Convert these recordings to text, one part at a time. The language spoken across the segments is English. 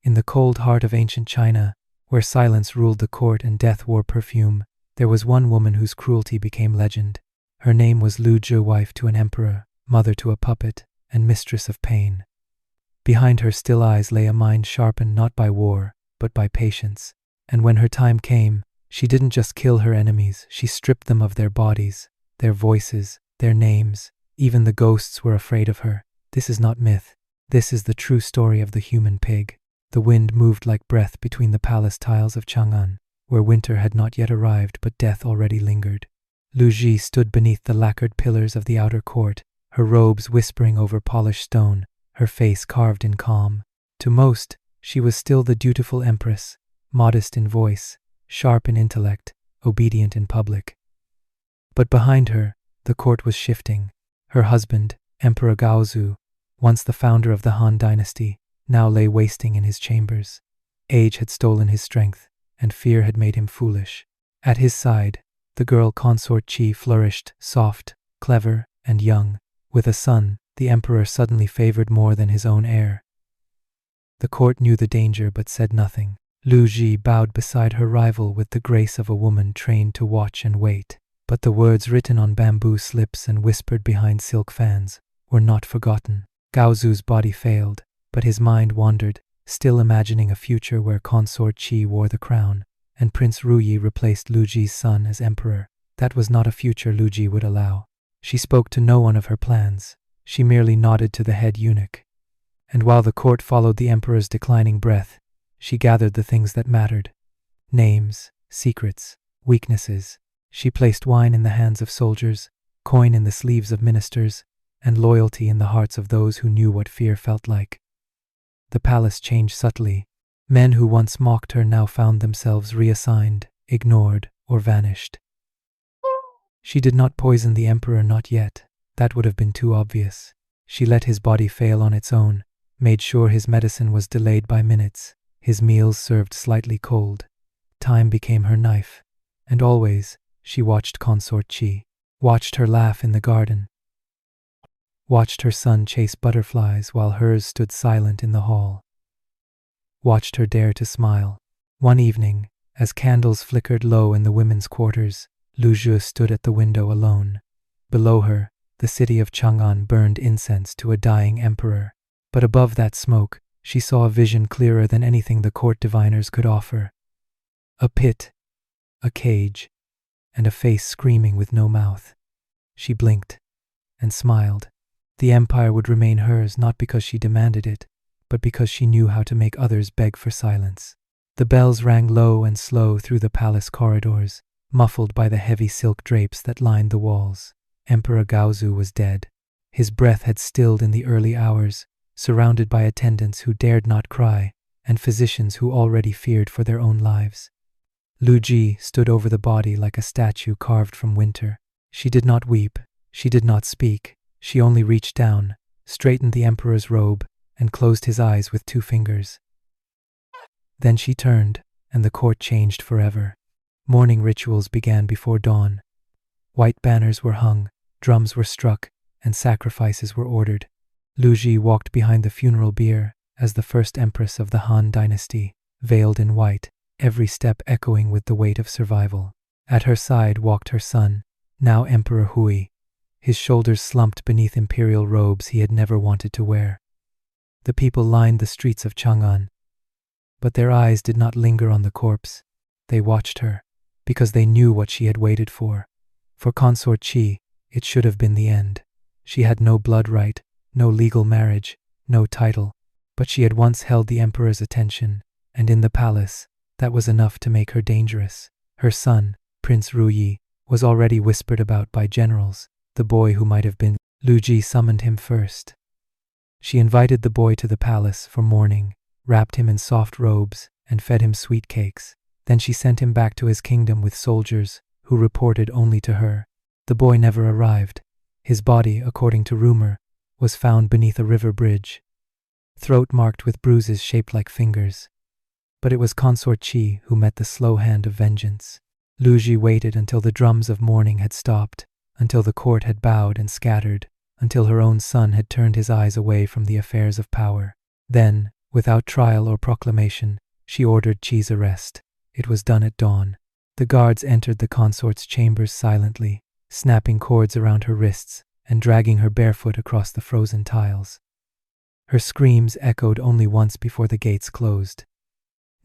In the cold heart of ancient China, where silence ruled the court and death wore perfume, there was one woman whose cruelty became legend. Her name was Lü Zhi, wife to an emperor, mother to a puppet, and mistress of pain. Behind her still eyes lay a mind sharpened not by war, but by patience. And when her time came, she didn't just kill her enemies, she stripped them of their bodies, their voices, their names. Even the ghosts were afraid of her. This is not myth. This is the true story of the human pig. The wind moved like breath between the palace tiles of Chang'an, where winter had not yet arrived but death already lingered. Lü Zhi stood beneath the lacquered pillars of the outer court, her robes whispering over polished stone, her face carved in calm. To most, she was still the dutiful empress, modest in voice, sharp in intellect, obedient in public. But behind her, the court was shifting. Her husband, Emperor Gaozu, once the founder of the Han Dynasty, now lay wasting in his chambers. Age had stolen his strength, and fear had made him foolish. At his side, the girl consort Qi flourished, soft, clever, and young. With a son, the emperor suddenly favored more than his own heir. The court knew the danger but said nothing. Lü Zhi bowed beside her rival with the grace of a woman trained to watch and wait. But the words written on bamboo slips and whispered behind silk fans were not forgotten. Gaozu's body failed, but his mind wandered, still imagining a future where consort Qi wore the crown, and Prince Ruyi replaced Lü Zhi's son as emperor. That was not a future Lü Zhi would allow. She spoke to no one of her plans. She merely nodded to the head eunuch. And while the court followed the emperor's declining breath, she gathered the things that mattered. Names, secrets, weaknesses. She placed wine in the hands of soldiers, coin in the sleeves of ministers, and loyalty in the hearts of those who knew what fear felt like. The palace changed subtly. Men who once mocked her now found themselves reassigned, ignored, or vanished. She did not poison the emperor, not yet. That would have been too obvious. She let his body fail on its own, made sure his medicine was delayed by minutes, his meals served slightly cold. Time became her knife, and always, she watched consort Qi, watched her laugh in the garden, watched her son chase butterflies while hers stood silent in the hall, watched her dare to smile. One evening, as candles flickered low in the women's quarters, Lü Zhi stood at the window alone. Below her, the city of Chang'an burned incense to a dying emperor. But above that smoke, she saw a vision clearer than anything the court diviners could offer. A pit, a cage, and a face screaming with no mouth. She blinked and smiled. The empire would remain hers not because she demanded it, but because she knew how to make others beg for silence. The bells rang low and slow through the palace corridors, muffled by the heavy silk drapes that lined the walls. Emperor Gaozu was dead. His breath had stilled in the early hours, surrounded by attendants who dared not cry, and physicians who already feared for their own lives. Lü Zhi stood over the body like a statue carved from winter. She did not weep, she did not speak, she only reached down, straightened the emperor's robe, and closed his eyes with 2 fingers. Then she turned, and the court changed forever. Mourning rituals began before dawn. White banners were hung, drums were struck, and sacrifices were ordered. Lü Zhi walked behind the funeral bier as the first empress of the Han Dynasty, veiled in white, every step echoing with the weight of survival. At her side walked her son, now Emperor Hui, his shoulders slumped beneath imperial robes he had never wanted to wear. The people lined the streets of Chang'an, but their eyes did not linger on the corpse. They watched her, because they knew what she had waited for. For consort Qi, it should have been the end. She had no blood right, no legal marriage, no title, but she had once held the emperor's attention, and in the palace, that was enough to make her dangerous. Her son, Prince Ruyi, was already whispered about by generals, the boy who might have been. Lü Zhi summoned him first. She invited the boy to the palace for mourning, wrapped him in soft robes, and fed him sweet cakes. Then she sent him back to his kingdom with soldiers, who reported only to her. The boy never arrived. His body, according to rumor, was found beneath a river bridge, throat marked with bruises shaped like fingers. But it was consort Qi who met the slow hand of vengeance. Lü Zhi waited until the drums of mourning had stopped, until the court had bowed and scattered, until her own son had turned his eyes away from the affairs of power. Then, Without trial or proclamation, she ordered Qi's arrest. It was done at dawn. The guards entered the consort's chambers silently, snapping cords around her wrists and dragging her barefoot across the frozen tiles. Her screams echoed only once before the gates closed.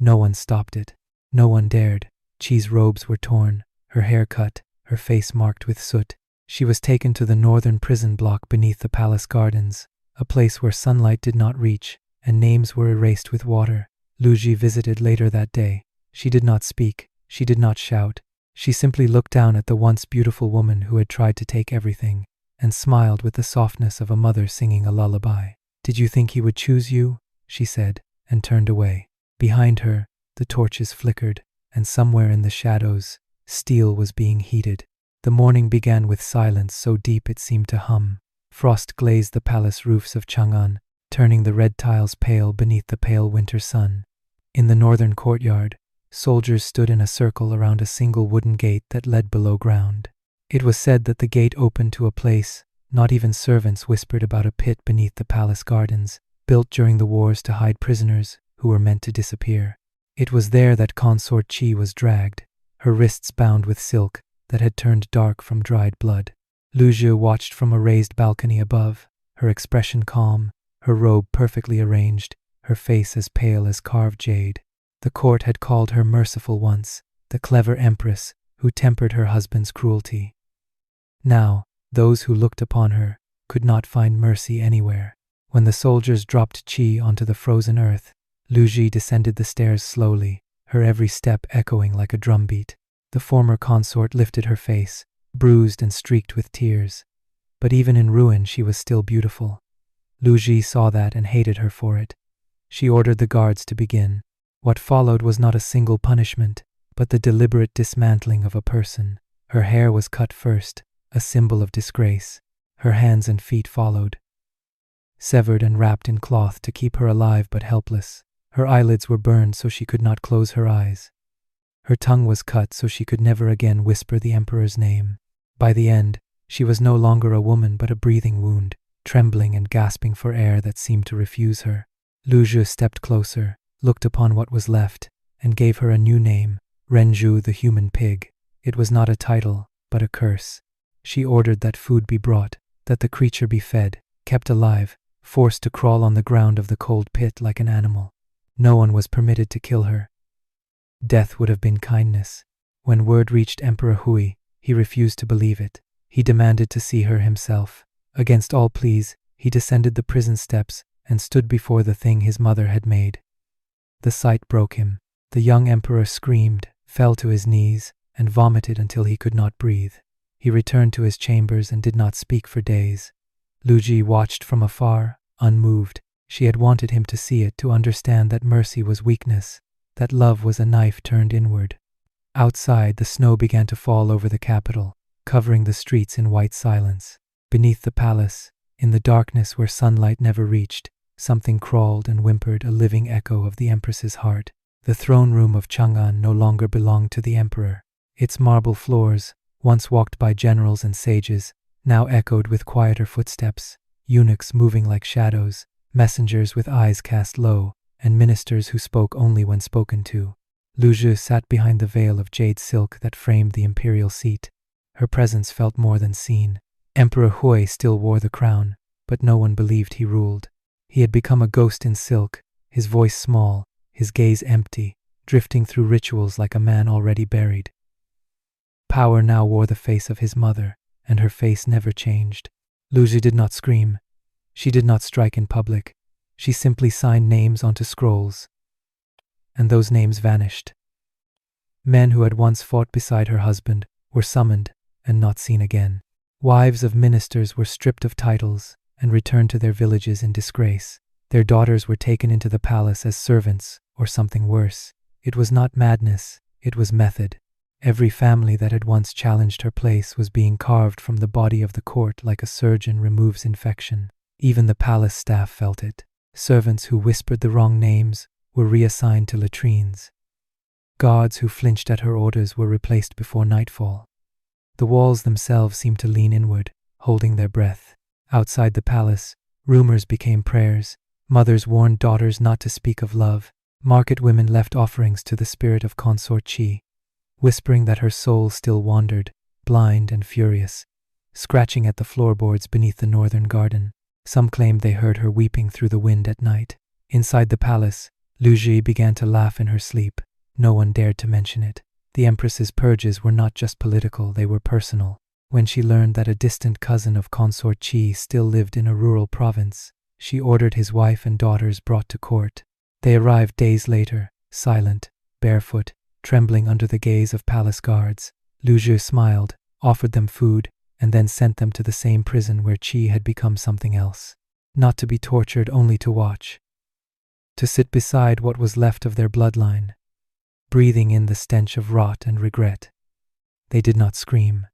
No one stopped it. No one dared. Qi's robes were torn, her hair cut, her face marked with soot. She was taken to the northern prison block beneath the palace gardens, a place where sunlight did not reach, and names were erased with water. Lü Zhi visited later that day. She did not speak. She did not shout. She simply looked down at the once beautiful woman who had tried to take everything, and smiled with the softness of a mother singing a lullaby. "Did you think he would choose you?" she said, and turned away. Behind her, the torches flickered, and somewhere in the shadows, steel was being heated. The morning began with silence so deep it seemed to hum. Frost glazed the palace roofs of Chang'an, turning the red tiles pale beneath the pale winter sun. In the northern courtyard, soldiers stood in a circle around a single wooden gate that led below ground. It was said that the gate opened to a place. Not even servants whispered about a pit beneath the palace gardens, built during the wars to hide prisoners who were meant to disappear. It was there that consort Qi was dragged, her wrists bound with silk that had turned dark from dried blood. Lü Zhi watched from a raised balcony above, her expression calm, her robe perfectly arranged, her face as pale as carved jade. The court had called her merciful once, the clever empress who tempered her husband's cruelty. Now, those who looked upon her could not find mercy anywhere. When the soldiers dropped Qi onto the frozen earth, Lü Zhi descended the stairs slowly, her every step echoing like a drumbeat. The former consort lifted her face, bruised and streaked with tears. But even in ruin she was still beautiful. Lü Zhi saw that and hated her for it. She ordered the guards to begin. What followed was not a single punishment, but the deliberate dismantling of a person. Her hair was cut first, a symbol of disgrace. Her hands and feet followed, severed and wrapped in cloth to keep her alive but helpless. Her eyelids were burned so she could not close her eyes. Her tongue was cut so she could never again whisper the emperor's name. By the end, she was no longer a woman but a breathing wound, trembling and gasping for air that seemed to refuse her. Lü Zhi stepped closer, looked upon what was left, and gave her a new name, Renju the human pig. It was not a title, but a curse. She ordered that food be brought, that the creature be fed, kept alive, forced to crawl on the ground of the cold pit like an animal. No one was permitted to kill her. Death would have been kindness. When word reached Emperor Hui, he refused to believe it. He demanded to see her himself. Against all pleas, he descended the prison steps and stood before the thing his mother had made. The sight broke him. The young emperor screamed, fell to his knees, and vomited until he could not breathe. He returned to his chambers and did not speak for days. Lü Zhi watched from afar, unmoved. She had wanted him to see it, to understand that mercy was weakness, that love was a knife turned inward. Outside, the snow began to fall over the capital, covering the streets in white silence. Beneath the palace, in the darkness where sunlight never reached, something crawled and whimpered, a living echo of the empress's heart. The throne room of Chang'an no longer belonged to the emperor. Its marble floors, once walked by generals and sages, now echoed with quieter footsteps, eunuchs moving like shadows, messengers with eyes cast low, and ministers who spoke only when spoken to. Lü Zhi sat behind the veil of jade silk that framed the imperial seat. Her presence felt more than seen. Emperor Hui still wore the crown, but no one believed he ruled. He had become a ghost in silk, his voice small, his gaze empty, drifting through rituals like a man already buried. Power now wore the face of his mother, and her face never changed. Lü Zhi did not scream. She did not strike in public. She simply signed names onto scrolls. And those names vanished. Men who had once fought beside her husband were summoned and not seen again. Wives of ministers were stripped of titles and returned to their villages in disgrace. Their daughters were taken into the palace as servants, or something worse. It was not madness, it was method. Every family that had once challenged her place was being carved from the body of the court like a surgeon removes infection. Even the palace staff felt it. Servants who whispered the wrong names were reassigned to latrines. Guards who flinched at her orders were replaced before nightfall. The walls themselves seemed to lean inward, holding their breath. Outside the palace, rumors became prayers. Mothers warned daughters not to speak of love. Market women left offerings to the spirit of consort Qi, whispering that her soul still wandered, blind and furious, scratching at the floorboards beneath the northern garden. Some claimed they heard her weeping through the wind at night. Inside the palace, Lü Zhi began to laugh in her sleep. No one dared to mention it. The Empress's purges were not just political, they were personal. When she learned that a distant cousin of consort Qi still lived in a rural province, she ordered his wife and daughters brought to court. They arrived days later, silent, barefoot, trembling under the gaze of palace guards. Lü Zhi smiled, offered them food, and then sent them to the same prison where Qi had become something else. Not to be tortured, only to watch. To sit beside what was left of their bloodline, breathing in the stench of rot and regret. They did not scream.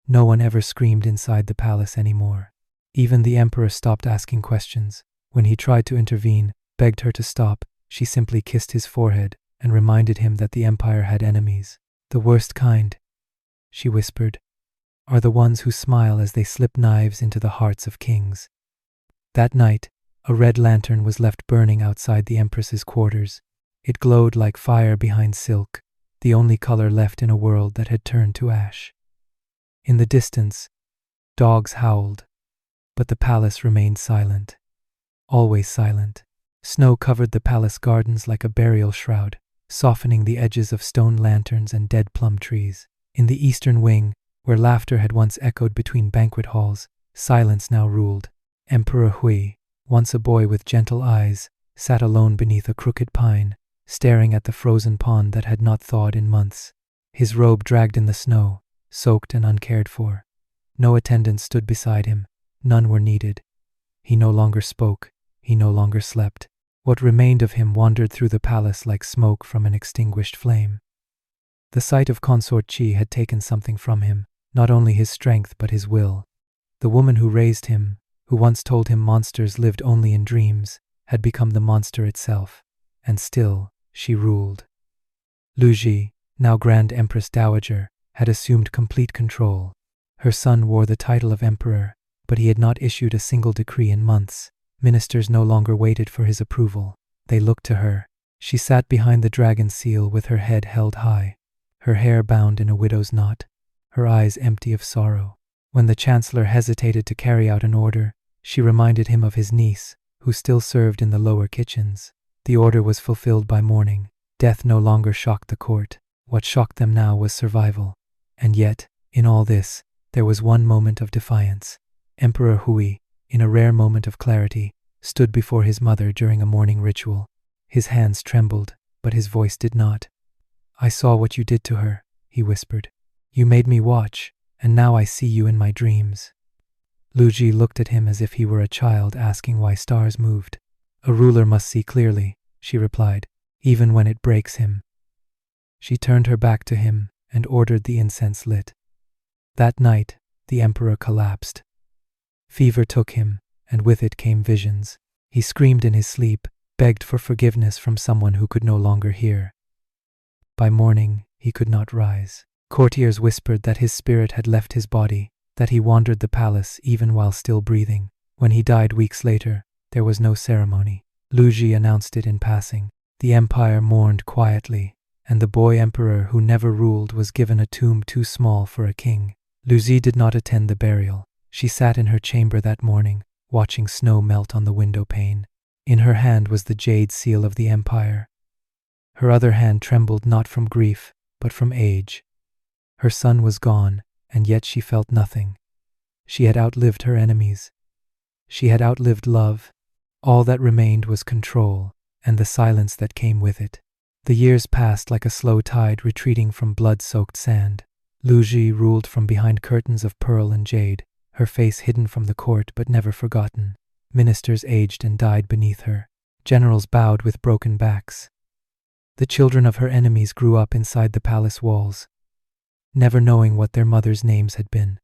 No one ever screamed inside the palace anymore. Even the emperor stopped asking questions. When he tried to intervene, begged her to stop, she simply kissed his forehead and reminded him that the empire had enemies. The worst kind, she whispered, are the ones who smile as they slip knives into the hearts of kings. That night, a red lantern was left burning outside the empress's quarters. It glowed like fire behind silk, the only color left in a world that had turned to ash. In the distance, dogs howled, but the palace remained silent. Always silent. Snow covered the palace gardens like a burial shroud, softening the edges of stone lanterns and dead plum trees. In the eastern wing, where laughter had once echoed between banquet halls, silence now ruled. Emperor Hui, once a boy with gentle eyes, sat alone beneath a crooked pine, staring at the frozen pond that had not thawed in months. His robe dragged in the snow, soaked and uncared for. No attendants stood beside him. None were needed. He no longer spoke. He no longer slept. What remained of him wandered through the palace like smoke from an extinguished flame. The sight of consort Qi had taken something from him, not only his strength but his will. The woman who raised him, who once told him monsters lived only in dreams, had become the monster itself, and still she ruled. Lü Zhi, now Grand Empress Dowager, had assumed complete control. Her son wore the title of emperor, but he had not issued a single decree in months. Ministers no longer waited for his approval. They looked to her. She sat behind the dragon seal with her head held high, her hair bound in a widow's knot, her eyes empty of sorrow. When the chancellor hesitated to carry out an order, she reminded him of his niece, who still served in the lower kitchens. The order was fulfilled by morning. Death no longer shocked the court. What shocked them now was survival. And yet, in all this, there was one moment of defiance. Emperor Hui, in a rare moment of clarity, stood before his mother during a morning ritual. His hands trembled, but his voice did not. "I saw what you did to her," he whispered. "You made me watch, and now I see you in my dreams." Lü Zhi looked at him as if he were a child asking why stars moved. "A ruler must see clearly," she replied, "even when it breaks him." She turned her back to him and ordered the incense lit. That night, the emperor collapsed. Fever took him, and with it came visions. He screamed in his sleep, begged for forgiveness from someone who could no longer hear. By morning, he could not rise. Courtiers whispered that his spirit had left his body, that he wandered the palace even while still breathing. When he died weeks later, there was no ceremony. Lü Zhi announced it in passing. The empire mourned quietly, and the boy emperor who never ruled was given a tomb too small for a king. Lü Zhi did not attend the burial. She sat in her chamber that morning, watching snow melt on the window pane. In her hand was the jade seal of the empire. Her other hand trembled not from grief, but from age. Her son was gone, and yet she felt nothing. She had outlived her enemies. She had outlived love. All that remained was control, and the silence that came with it. The years passed like a slow tide retreating from blood-soaked sand. Lü Zhi ruled from behind curtains of pearl and jade, her face hidden from the court but never forgotten. Ministers aged and died beneath her. Generals bowed with broken backs. The children of her enemies grew up inside the palace walls, never knowing what their mothers' names had been.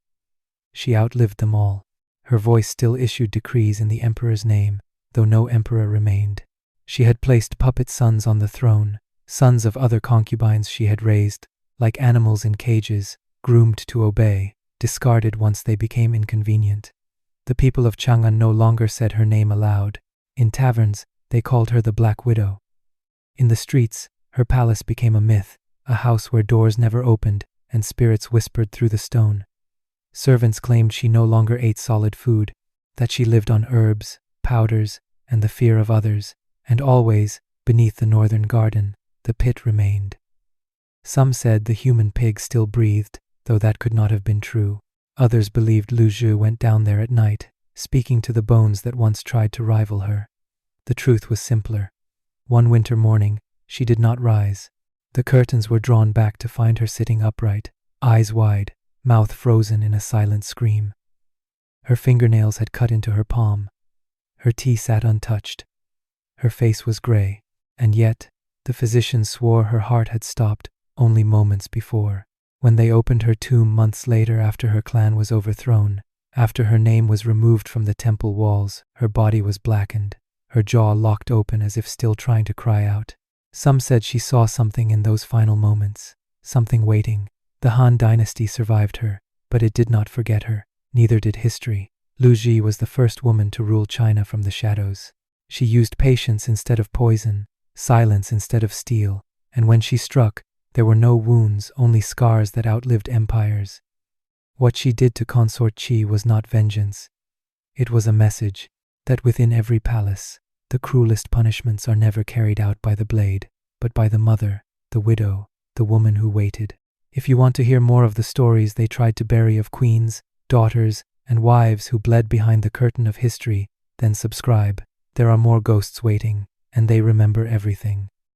She outlived them all. Her voice still issued decrees in the emperor's name, though no emperor remained. She had placed puppet sons on the throne, sons of other concubines she had raised, like animals in cages, groomed to obey, discarded once they became inconvenient. The people of Chang'an no longer said her name aloud. In taverns, they called her the Black Widow. In the streets, her palace became a myth, a house where doors never opened and spirits whispered through the stone. Servants claimed she no longer ate solid food, that she lived on herbs, powders, and the fear of others, and always, beneath the northern garden, the pit remained. Some said the human pig still breathed, though that could not have been true. Others believed Lü Zhi went down there at night, speaking to the bones that once tried to rival her. The truth was simpler. One winter morning, she did not rise. The curtains were drawn back to find her sitting upright, eyes wide, mouth frozen in a silent scream. Her fingernails had cut into her palm. Her tea sat untouched. Her face was gray, and yet, the physicians swore her heart had stopped only moments before. When they opened her tomb months later after her clan was overthrown, after her name was removed from the temple walls, her body was blackened, her jaw locked open as if still trying to cry out. Some said she saw something in those final moments, something waiting. The Han Dynasty survived her, but it did not forget her. Neither did history. Lü Zhi was the first woman to rule China from the shadows. She used patience instead of poison, silence instead of steel, and when she struck, there were no wounds, only scars that outlived empires. What she did to consort Qi was not vengeance. It was a message that within every palace, the cruelest punishments are never carried out by the blade, but by the mother, the widow, the woman who waited. If you want to hear more of the stories they tried to bury of queens, daughters, and wives who bled behind the curtain of history, then subscribe. There are more ghosts waiting, and they remember everything.